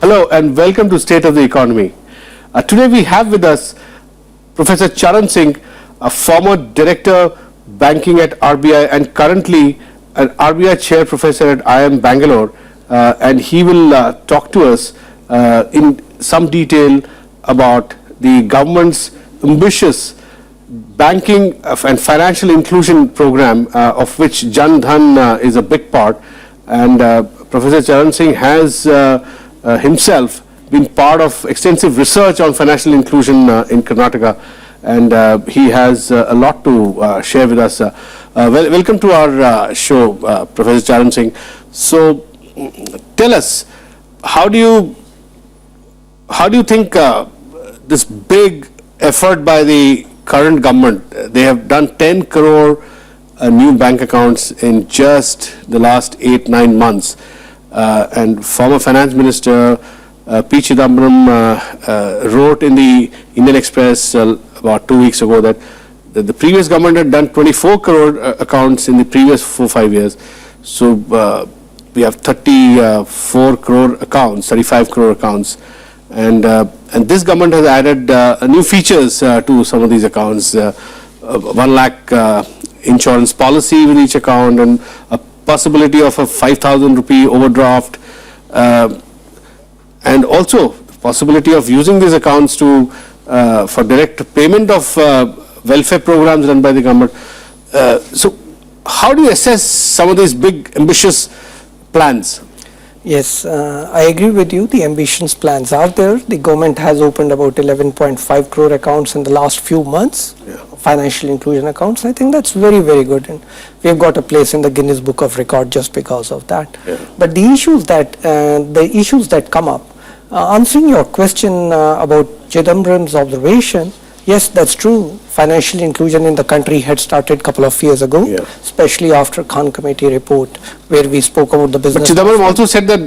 Hello and welcome to State of the Economy. Today we have with us Professor Charan Singh, a former Director Banking at RBI and currently an RBI Chair Professor at IIM-Bengaluru, and he will talk to us in some detail about the government's ambitious banking and financial inclusion program, of which Jan Dhan is a big part. And Professor Charan Singh has himself been part of extensive research on financial inclusion in Karnataka, and he has a lot to share with us. Welcome to our show, Professor Charan Singh. So, tell us, how do you think this big effort by the current government? They have done 10 crore new bank accounts in just the last 8-9 months. And former Finance Minister P. Chidambaram wrote in the Indian Express about 2 weeks ago that the previous government had done 24 crore accounts in the previous 4-5 years. So we have 34 crore accounts, 35 crore accounts. And this government has added new features to some of these accounts. 1 lakh insurance policy with each account, and a possibility of a 5,000 rupee overdraft, and also possibility of using these accounts to for direct payment of welfare programs run by the government. So how do you assess some of these big ambitious plans? Yes, I agree with you. The ambitious plans are there. The government has opened about 11.5 crore accounts in the last few months, financial inclusion accounts. I think that's very, very good, and we have got a place in the Guinness Book of Record just because of that. But the issues that come up, answering your question about Chidambaram's observation, yes, that's true. Financial inclusion in the country had started a couple of years ago, especially after Khan Committee report, where we spoke about the business. But Chidambaram also said that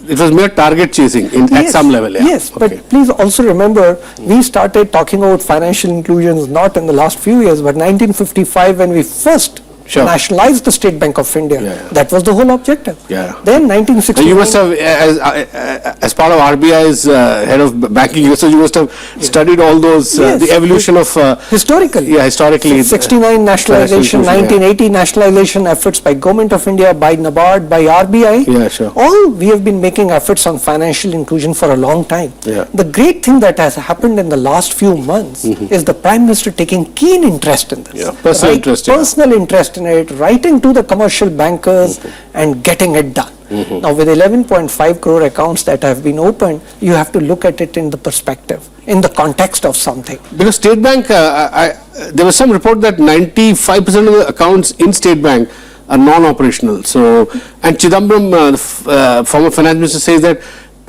it was mere target chasing at some level. Yes, but please also remember, we started talking about financial inclusions not in the last few years, but 1955 when we first nationalized the State Bank of India. That was the whole objective. Then 1960. You must have, as part of RBI's head of banking, you must have studied all those, the evolution of... historically. Historically. 69 nationalization, 1980 nationalization efforts by Government of India, by NABARD, by RBI. All we have been making efforts on financial inclusion for a long time. The great thing that has happened in the last few months is the Prime Minister taking keen interest in this. Personal interest. Personal interest in it, writing to the commercial bankers and getting it done. Now with 11.5 crore accounts that have been opened, you have to look at it in the perspective, in the context of something. Because State Bank, there was some report that 95% of the accounts in State Bank are non-operational. So, and Chidambaram, former finance minister, says that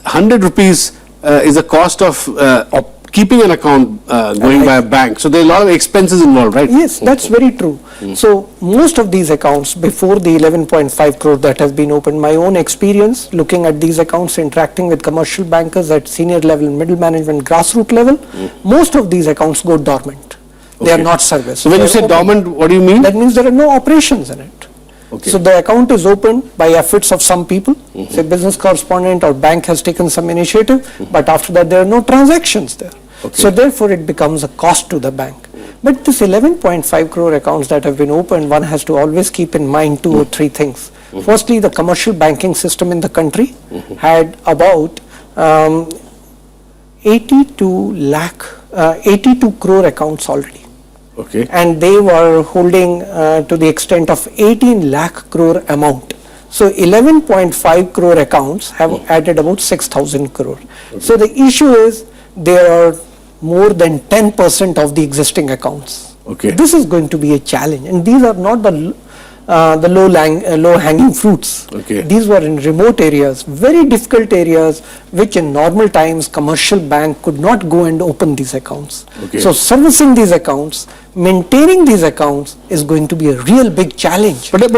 100 rupees is the cost of keeping an account going by a bank. So there are a lot of expenses involved, right? Yes, that's very true. So most of these accounts before the 11.5 crore that have been opened, my own experience looking at these accounts, interacting with commercial bankers at senior level, middle management, grassroots level, most of these accounts go dormant. They are not serviced. So when you say dormant, what do you mean? That means there are no operations in it. So the account is opened by efforts of some people, say business correspondent or bank has taken some initiative, but after that there are no transactions there. So therefore it becomes a cost to the bank. But this 11.5 crore accounts that have been opened, one has to always keep in mind 2 or 3 things. Firstly, the commercial banking system in the country had about 82 crore accounts already. And they were holding to the extent of 18 lakh crore amount. So 11.5 crore accounts have added about 6,000 crore. So the issue is there are more than 10% of the existing accounts. This is going to be a challenge, and these are not the low-hanging fruits. These were in remote areas, very difficult areas, which in normal times commercial bank could not go and open these accounts. So servicing these accounts maintaining these accounts is going to be a real big challenge. But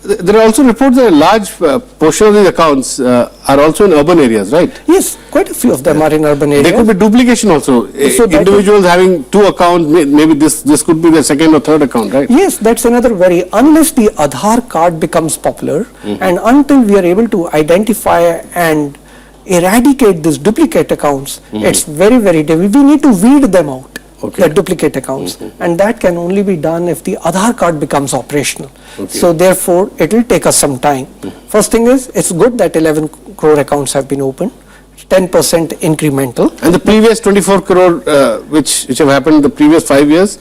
there are also reports that a large portion of these accounts are also in urban areas, right? Yes, quite a few of them are in urban areas. There could be duplication also. So Individuals having two accounts, maybe this could be the second or third account, right? Yes, that's another very, unless the Aadhaar card becomes popular and until we are able to identify and eradicate these duplicate accounts, it's very, very difficult. We need to weed them out. Okay. The duplicate accounts, and that can only be done if the Aadhaar card becomes operational. Okay. So therefore, it will take us some time. First thing is, it's good that 11 crore accounts have been opened, 10% incremental. And the previous 24 crore, which have happened in the previous 5 years,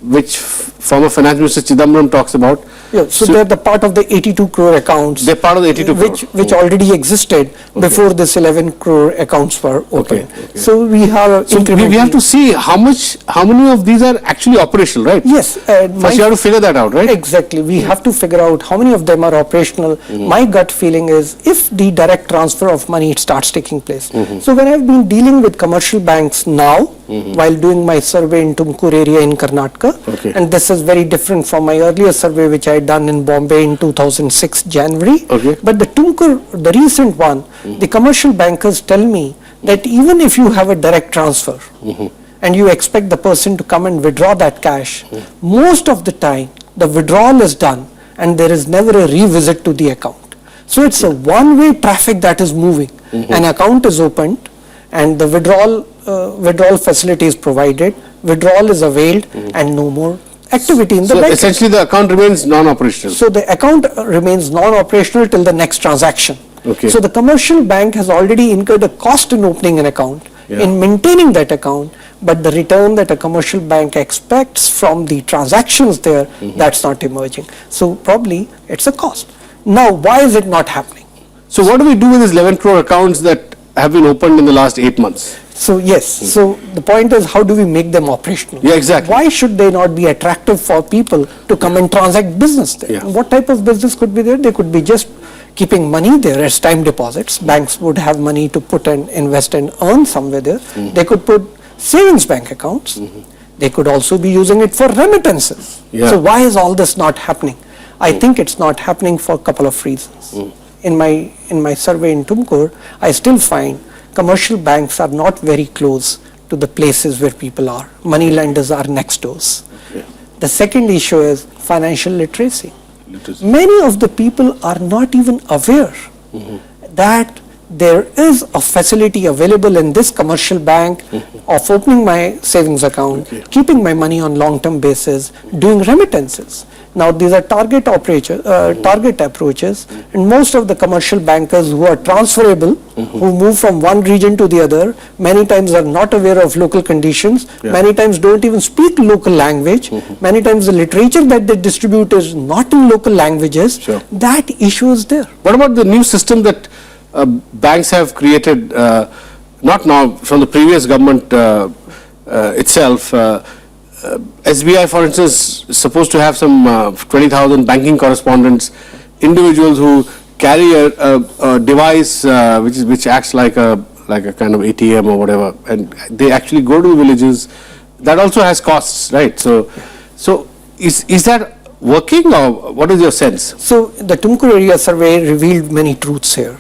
which former Finance Minister Chidambaram talks about. Yeah, so they're the part of the 82 crore accounts. They're part of the 82 crore. Which already existed before this 11 crore accounts were open. Okay. So we have we have to see how many of these are actually operational, right? Yes. First you have to figure that out, right? Exactly. We have to figure out how many of them are operational. My gut feeling is if the direct transfer of money starts taking place. So when I've been dealing with commercial banks now, while doing my survey in Tumkur area in Karnataka, and this is very different from my earlier survey which I had done in Bombay in 2006 January. But the Tumkur, the recent one, the commercial bankers tell me that even if you have a direct transfer and you expect the person to come and withdraw that cash, most of the time the withdrawal is done and there is never a revisit to the account. So it's a one-way traffic that is moving. An account is opened and the withdrawal facility is provided, withdrawal is availed, and no more activity in the bank. So essentially the account remains non-operational. So the account remains non-operational till the next transaction. So the commercial bank has already incurred a cost in opening an account, in maintaining that account, but the return that a commercial bank expects from the transactions there, that's not emerging. So probably it's a cost. Now, why is it not happening? So what do we do with these 11 crore accounts that have been opened in the last 8 months? So yes, so the point is, how do we make them operational? Yeah, exactly. Why should they not be attractive for people to come and transact business there? What type of business could be there? They could be just keeping money there as time deposits. Banks would have money to put and invest and earn somewhere there. They could put savings bank accounts. They could also be using it for remittances. So why is all this not happening? I think it's not happening for a couple of reasons. In my survey in Tumkur, I still find commercial banks are not very close to the places where people are. Money lenders are next doors. The second issue is financial literacy. Many of the people are not even aware that there is a facility available in this commercial bank of opening my savings account, keeping my money on long-term basis, doing remittances. Now these are target approaches, and most of the commercial bankers who are transferable, who move from one region to the other, many times are not aware of local conditions, many times don't even speak local language, many times the literature that they distribute is not in local languages. That issue is there. What about the new system that banks have created, not now, from the previous government itself? SBI, for instance, is supposed to have some 20,000 banking correspondents, individuals who carry a device which acts like a kind of ATM or whatever, and they actually go to villages. That also has costs, right? So is that working, or what is your sense? So the Tumkur area survey revealed many truths here.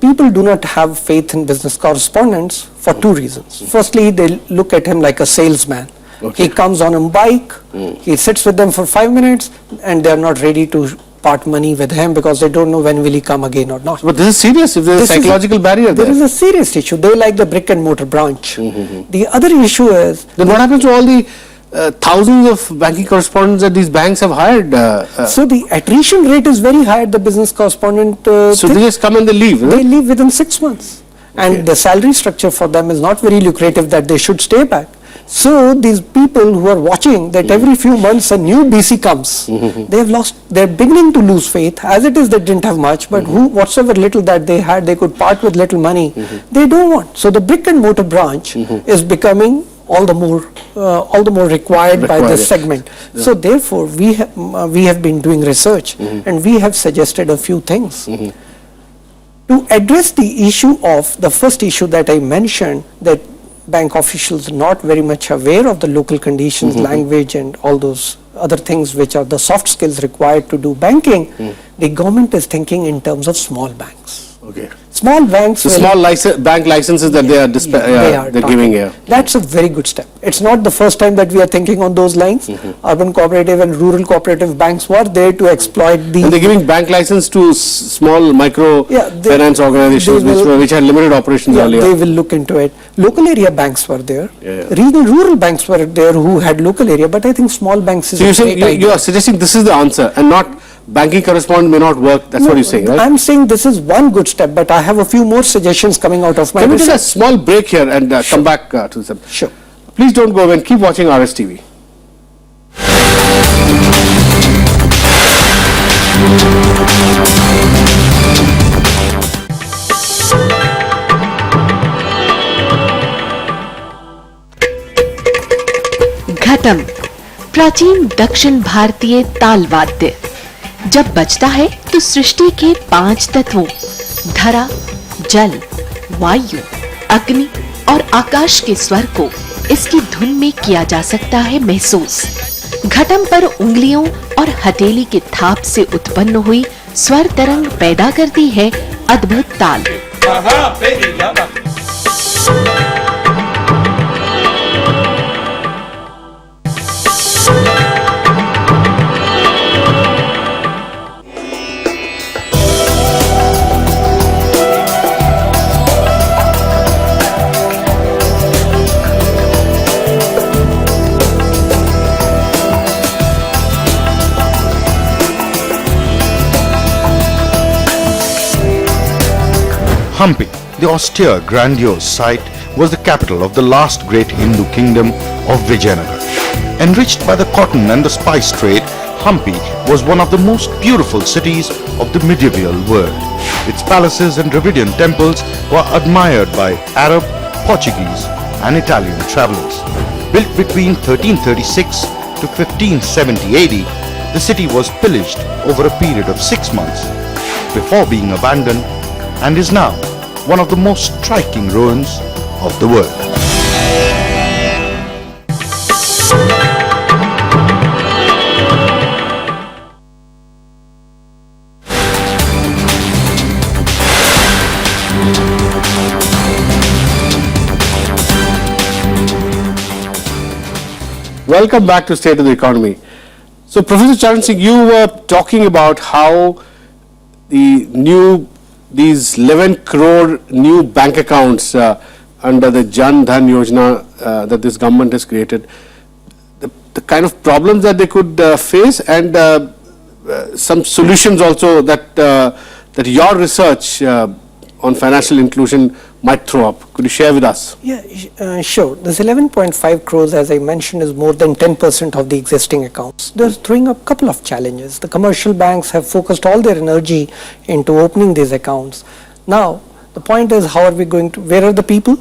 People do not have faith in business correspondents for two reasons. Firstly, they look at him like a salesman. He comes on a bike, he sits with them for 5 minutes, and they are not ready to part money with him because they don't know when will he come again or not. But this is serious if there is a psychological barrier there. There is a serious issue. They like the brick and mortar branch. The other issue is... Then what happens to all the thousands of banking correspondents that these banks have hired? So the attrition rate is very high at the business correspondent. So they just come and they leave? They leave within 6 months. And the salary structure for them is not very lucrative that they should stay back. So these people who are watching that every few months a new BC comes, they're beginning to lose faith. As it is, they didn't have much, but whatsoever little that they had, they could part with little money. They don't want. So the brick and mortar branch is becoming all the more required by this segment. So therefore, we have been doing research, and we have suggested a few things. To address the issue of the first issue that I mentioned, that bank officials not very much aware of the local conditions, language and all those other things which are the soft skills required to do banking, the government is thinking in terms of small banks. Okay. Small banks. So small bank licenses that they're giving here. That's a very good step. It's not the first time that we are thinking on those lines. Urban cooperative and rural cooperative banks were there to exploit the. And they're giving bank license to small micro finance organizations which had limited operations earlier. They will look into it. Local area banks were there. Regional rural banks were there who had local area, but I think small banks is. So you are suggesting this is the answer and not banking correspondent may not work. That's what you're saying, right? I'm saying this is one good step, but I have a few more suggestions coming out of my Can we research. take a small break here and come back to the subject? Sure. Please don't go away and keep watching RSTV. घटम प्राचीन दक्षिण भारतीय ताल वाद्य जब बजता है तो सृष्टि के 5 तत्वों धरा, जल, वायु, अग्नि और आकाश के स्वर को इसकी धुन में किया जा सकता है महसूस। घटम पर उंगलियों और हथेली के थाप से उत्पन्न हुई स्वर तरंग पैदा करती है अद्भुत ताल। Hampi, the austere, grandiose site, was the capital of the last great Hindu kingdom of Vijayanagar. Enriched by the cotton and the spice trade, Hampi was one of the most beautiful cities of the medieval world. Its palaces and Dravidian temples were admired by Arab, Portuguese and Italian travelers. Built between 1336 to 1570 AD, the city was pillaged over a period of 6 months before being abandoned and is now one of the most striking ruins of the world. Welcome back to State of the Economy. So, Professor Charan Singh, you were talking about how these 11 crore new bank accounts under the Jan Dhan Yojana that this government has created, the kind of problems that they could face and some solutions also that your research on financial inclusion might throw up. Could you share with us? Yeah, sure. This 11.5 crores, as I mentioned, is more than 10% of the existing accounts. They're throwing up a couple of challenges. The commercial banks have focused all their energy into opening these accounts. Now, the point is, how are we going to, where are the people?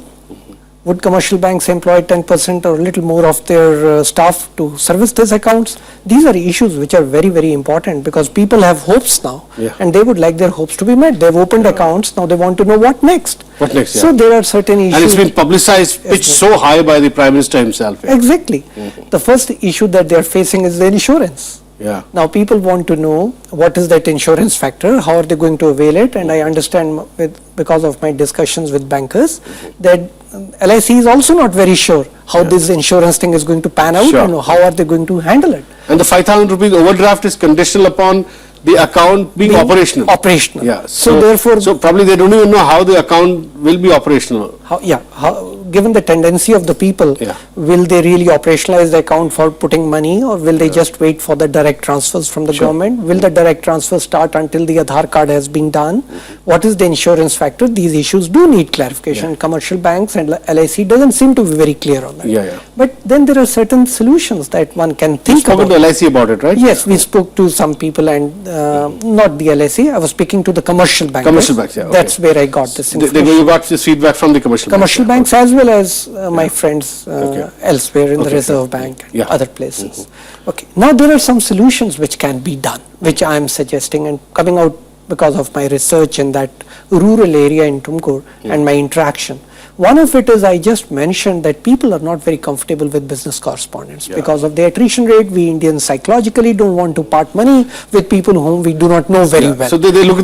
Would commercial banks employ 10% or a little more of their staff to service these accounts? These are issues which are very, very important because people have hopes now and they would like their hopes to be met. They've opened accounts, now they want to know what next. What next? So there are certain issues. And it's been publicized, pitched so high by the Prime Minister himself. Exactly. The first issue that they are facing is the insurance. Yeah. Now people want to know what is that insurance factor, how are they going to avail it, and I understand because of my discussions with bankers that LIC is also not very sure how this insurance thing is going to pan out and how are they going to handle it. And the 5,000 rupees overdraft is conditional upon the account being operational. Operational. Yeah. So therefore, so probably they don't even know how the account will be operational. Given the tendency of the people, will they really operationalize the account for putting money, or will they just wait for the direct transfers from the government? Will the direct transfer start until the Aadhaar card has been done? What is the insurance factor? These issues do need clarification. Commercial banks and LIC doesn't seem to be very clear on that. But then there are certain solutions that one can think about. You spoke to LIC about it, right? Yes, we spoke to some people and not the LIC. I was speaking to the commercial banks. Commercial banks, yeah. That's where I got this information. You got this feedback from the commercial banks. Commercial banks as well as my friends elsewhere in the Reserve Bank and other places. Okay. Now there are some solutions which can be done, which I am suggesting and coming out because of my research in that rural area in Tumkur and my interaction. One of it is I just mentioned that people are not very comfortable with business correspondents because of the attrition rate. We Indians psychologically don't want to part money with people whom we do not know very well. So they look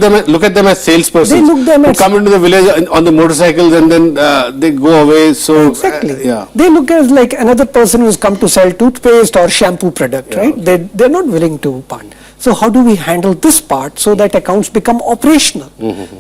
at them as salespersons. They look them who as come into the village on the motorcycles and then they go away. So exactly, yeah. they look as like another person who's come to sell toothpaste or shampoo product, right? Okay. They're not willing to part. So how do we handle this part so that accounts become operational?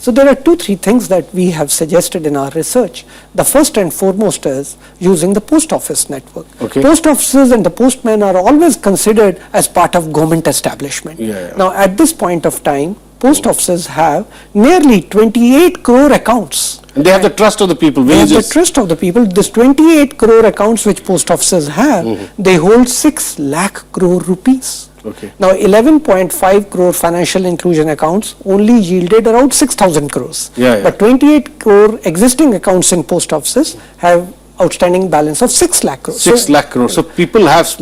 So there are 2-3 things that we have suggested in our research. The first and foremost is using the post office network. Okay. Post offices and the postmen are always considered as part of government establishment. Now at this point of time, post offices have nearly 28 crore accounts. And they have the trust of the people, They have villages. the trust of the people. This 28 crore accounts which post offices have, they hold 6 lakh crore rupees. Okay. Now 11.5 crore financial inclusion accounts only yielded around 6,000 crores. But 28 crore existing accounts in post offices have outstanding balance of 6 lakh crores. 6 lakh crores. So people have,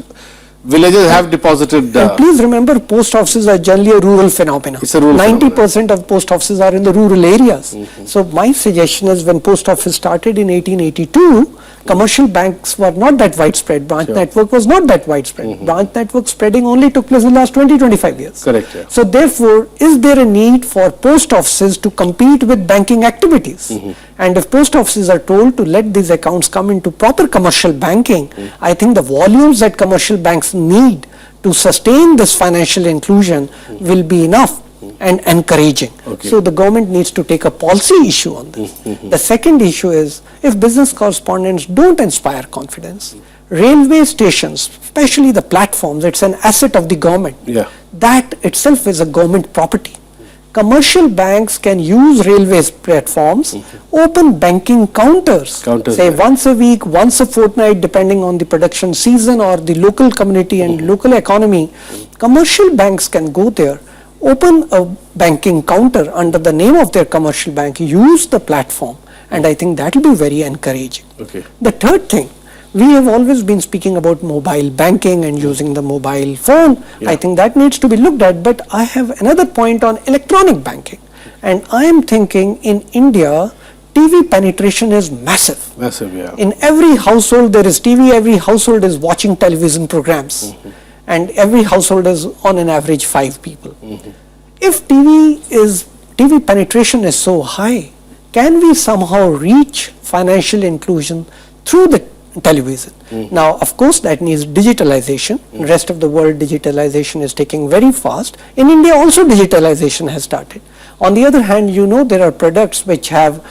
villages have deposited. And please remember, post offices are generally a rural phenomenon. It's a rural 90% of post offices are in the rural areas. So my suggestion is, when post office started in 1882, commercial banks were not that widespread. Branch network was not that widespread. Branch network spreading only took place in the last 20-25 years. Correct. Yeah. So therefore, is there a need for post offices to compete with banking activities? And if post offices are told to let these accounts come into proper commercial banking, I think the volumes that commercial banks need to sustain this financial inclusion will be enough and encouraging. Okay. So the government needs to take a policy issue on this. The second issue is, if business correspondents don't inspire confidence, railway stations, especially the platforms, it's an asset of the government. That itself is a government property. Commercial banks can use railways platforms, open banking counters, say once a week, once a fortnight, depending on the production season or the local community and local economy. Commercial banks can go there, open a banking counter under the name of their commercial bank, use the platform, and I think that will be very encouraging. The third thing, we have always been speaking about mobile banking and using the mobile phone. I think that needs to be looked at, but I have another point on electronic banking. And I am thinking, in India, TV penetration is massive. In every household there is TV, every household is watching television programs. And every household is on an average 5 people. If TV penetration is so high, can we somehow reach financial inclusion through the television? Now, of course, that needs digitalization. In the rest of the world, digitalization is taking very fast. In India also, digitalization has started. On the other hand, there are products which have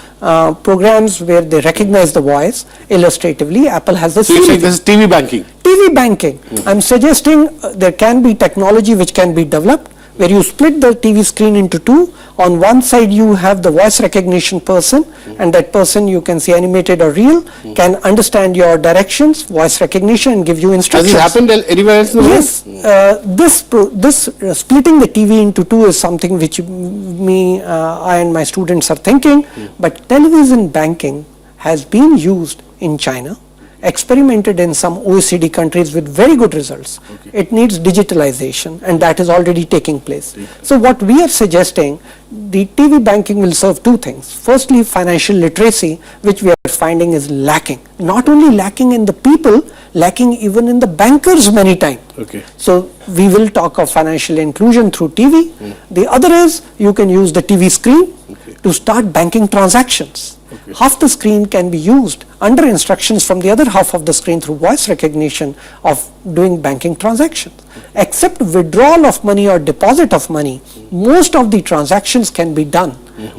programs where they recognize the voice illustratively. Apple has the So you're saying this is TV banking? TV banking. I'm suggesting there can be technology which can be developed where you split the TV screen into 2. On one side you have the voice recognition person, and that person, you can see animated or real, can understand your directions, voice recognition, and give you instructions. Has it happened anywhere else in the world? Yes. This splitting the TV into 2 is something which I and my students are thinking, but television banking has been used in China, experimented in some OECD countries with very good results. It needs digitalization, and that is already taking place. So what we are suggesting, the TV banking will serve 2 things. Firstly, financial literacy, which we are finding is lacking. Not only lacking in the people, lacking even in the bankers many times. So we will talk of financial inclusion through TV. The other is, you can use the TV screen to start banking transactions. Half the screen can be used under instructions from the other half of the screen through voice recognition of doing banking transactions. Except withdrawal of money or deposit of money, most of the transactions can be done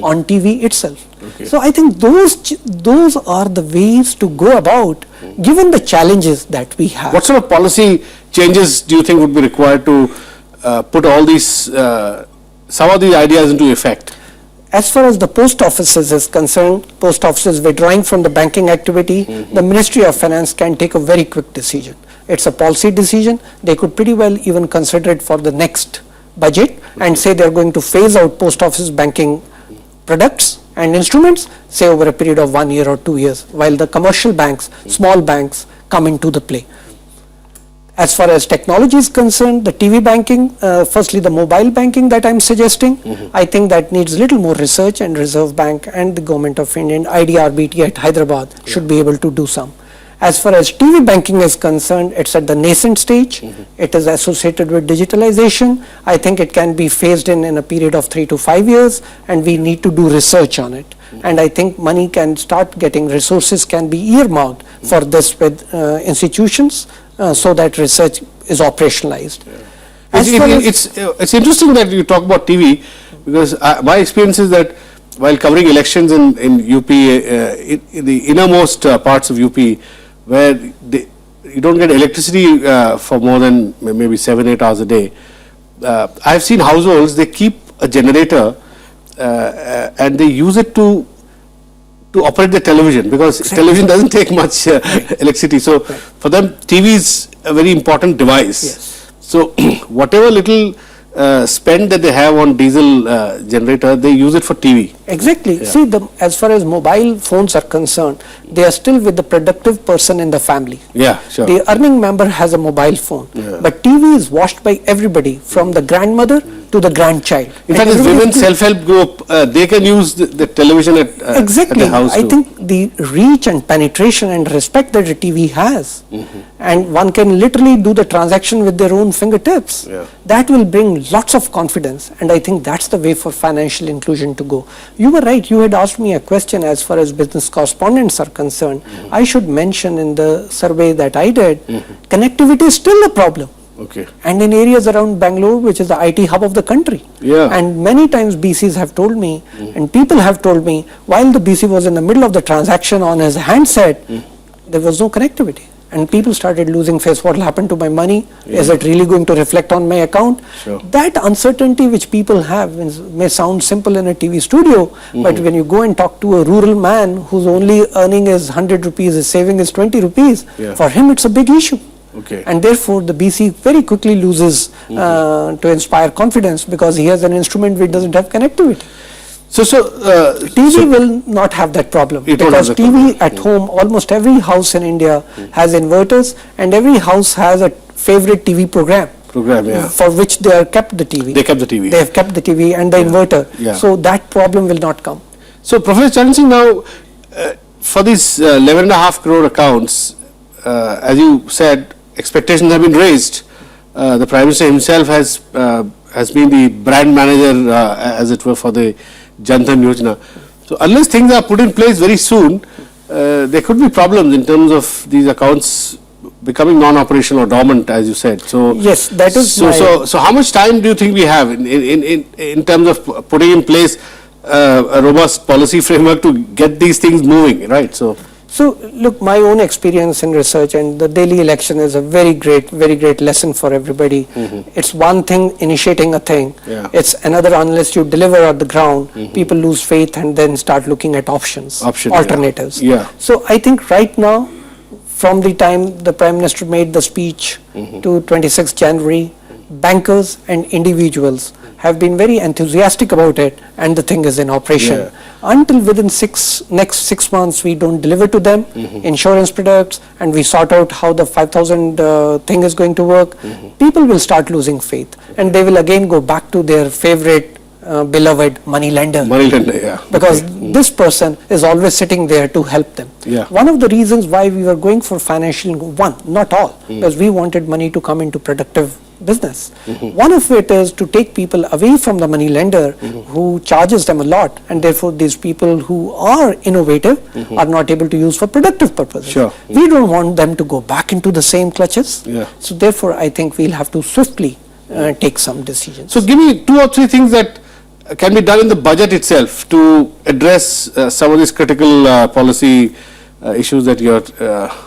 on TV itself. So I think those are the ways to go about, given the challenges that we have. What sort of policy changes do you think would be required to put all these, some of these ideas into effect? As far as the post offices is concerned, post offices withdrawing from the banking activity, the Ministry of Finance can take a very quick decision. It's a policy decision. They could pretty well even consider it for the next budget and say they're going to phase out post office banking products and instruments, say over a period of 1 year or 2 years, while the commercial banks, small banks, come into the play. As far as technology is concerned, the TV banking, firstly the mobile banking that I'm suggesting, I think that needs a little more research, and Reserve Bank and the Government of India and IDRBT at Hyderabad should be able to do some. As far as TV banking is concerned, it's at the nascent stage. It is associated with digitalization. I think it can be phased in a period of 3 to 5 years, and we need to do research on it. And I think money can start getting, resources can be earmarked for this with institutions so that research is operationalized. It's interesting that you talk about TV, because my experience is that while covering elections in UP, in the innermost parts of UP, where you don't get electricity for more than maybe 7-8 hours a day, I've seen households, they keep a generator and they use it to operate the television, because television doesn't take much electricity. So for them, TV is a very important device. Yes. So whatever little spend that they have on diesel generator, they use it for TV. Exactly. Yeah. See, as far as mobile phones are concerned, they are still with the productive person in the family. Yeah, sure. The earning member has a mobile phone, Yeah. but TV is watched by everybody, from the grandmother to the grandchild. In fact, this women's self-help group, they can use the television at Exactly. at the house I too. think the reach and penetration and respect that the TV has, and one can literally do the transaction with their own fingertips. Yeah. That will bring lots of confidence, and I think that's the way for financial inclusion to go. You were right. You had asked me a question as far as business correspondents are concerned. I should mention, in the survey that I did, connectivity is still a problem. Okay. And in areas around Bangalore, which is the IT hub of the country. Yeah. And many times BCs have told me, and people have told me, while the BC was in the middle of the transaction on his handset, there was no connectivity. And people started losing face. What will happen to my money? Is it really going to reflect on my account? Sure. That uncertainty which people have may sound simple in a TV studio, but when you go and talk to a rural man whose only earning is 100 rupees, his saving is 20 rupees, Yeah. for him it's a big issue. Okay. And therefore the BC very quickly loses to inspire confidence, because he has an instrument which doesn't have connectivity. So TV will not have that problem, It won't have because that TV problem. at home, almost every house in India has inverters, and every house has a favorite TV program yeah. for which they are kept the TV. They kept the TV. They have kept the TV and the inverter. Yeah. So that problem will not come. So Professor Charan Singh, now for these 11.5 crore accounts, as you said, expectations have been raised. The Prime Minister himself has been the brand manager, as it were, for the Jan Dhan Yojana. So unless things are put in place very soon, there could be problems in terms of these accounts becoming non-operational or dormant, as you said. So Yes, that is so how much time do you think we have in terms of putting in place a robust policy framework to get these things moving, right? So look, my own experience in research, and the daily election is a very great lesson for everybody. It's one thing initiating a thing. Yeah. It's another unless you deliver on the ground. People lose faith and then start looking at alternatives. Yeah. So I think right now, from the time the Prime Minister made the speech to 26th January, bankers and individuals have been very enthusiastic about it, and the thing is in operation. Yeah. Until within next 6 months we don't deliver to them insurance products, and we sort out how the 5,000 thing is going to work, people will start losing faith, and they will again go back to their favorite beloved money lender. yeah. Because this person is always sitting there to help them. Yeah. One of the reasons why we were going for financial, not all, because we wanted money to come into productive business. One of it is to take people away from the money lender who charges them a lot, and therefore these people who are innovative are not able to use for productive purposes. Sure. We don't want them to go back into the same clutches. Yeah. So therefore I think we'll have to swiftly take some decisions. So give me 2 or 3 things that can be done in the budget itself to address some of these critical policy issues that you're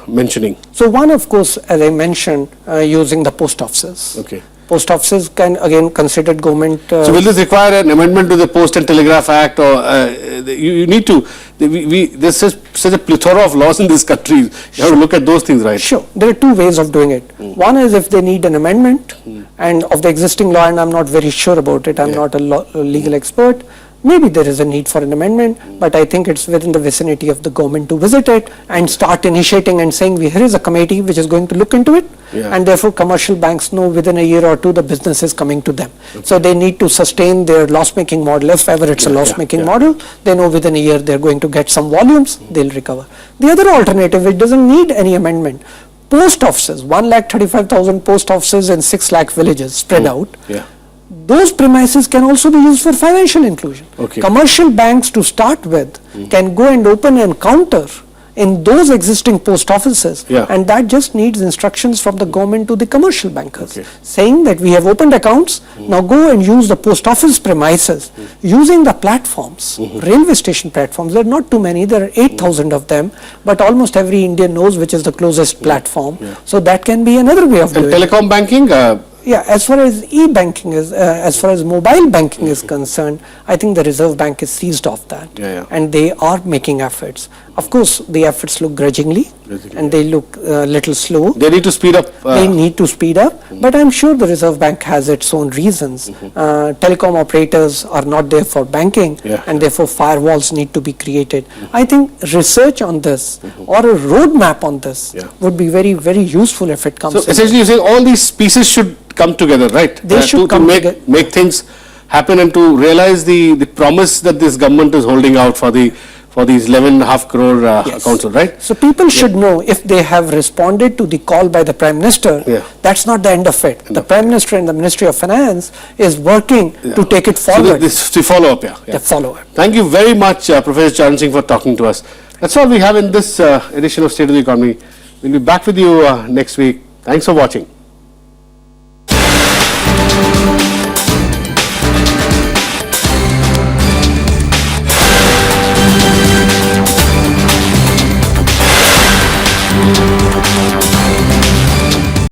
mentioning. So one, of course, as I mentioned, using the post offices. Okay. Post offices can again considered government. So will this require an amendment to the Post and Telegraph Act, or you need to? There's such a plethora of laws in this country. You have to look at those things, right? Sure, there are 2 ways of doing it. One is if they need an amendment and of the existing law, and I'm not very sure about it. I'm not a legal expert. maybe there is a need for an amendment, but I think it's within the vicinity of the government to visit it and start initiating and saying, here is a committee which is going to look into it, and therefore commercial banks know within a year or two the business is coming to them. So they need to sustain their loss-making model. If ever it's a loss-making model, they know within a year they're going to get some volumes, they'll recover. The other alternative, which doesn't need any amendment, post offices, 1,35,000 post offices in 6 lakh villages spread out. Those premises can also be used for financial inclusion. Commercial banks, to start with, can go and open an counter in those existing post offices, and that just needs instructions from the government to the commercial bankers, saying that we have opened accounts, now go and use the post office premises, using the platforms, railway station platforms. There are not too many, there are 8,000 of them, but almost every Indian knows which is the closest platform. So that can be another way of doing it. And telecom banking? As far as e-banking is, as far as mobile banking is concerned, I think the Reserve Bank is seized of that, and they are making efforts. Of course, the efforts look grudgingly, and they look a little slow. They need to speed up. They need to speed up, but I'm sure the Reserve Bank has its own reasons. Telecom operators are not there for banking, and therefore firewalls need to be created. I think research on this or a roadmap on this would be very, very useful if it comes. So essentially, you're saying all these pieces should come together, right? They should come together. Make things happen and to realize the promise that this government is holding out for these 11.5 crore accounts, right? So people should know, if they have responded to the call by the Prime Minister, that's not the end of it. The Prime Minister and the Ministry of Finance is working to take it forward. So this to follow up, The follow-up. Thank you very much, Professor Charan Singh, for talking to us. That's all we have in this edition of State of the Economy. We'll be back with you next week. Thanks for watching.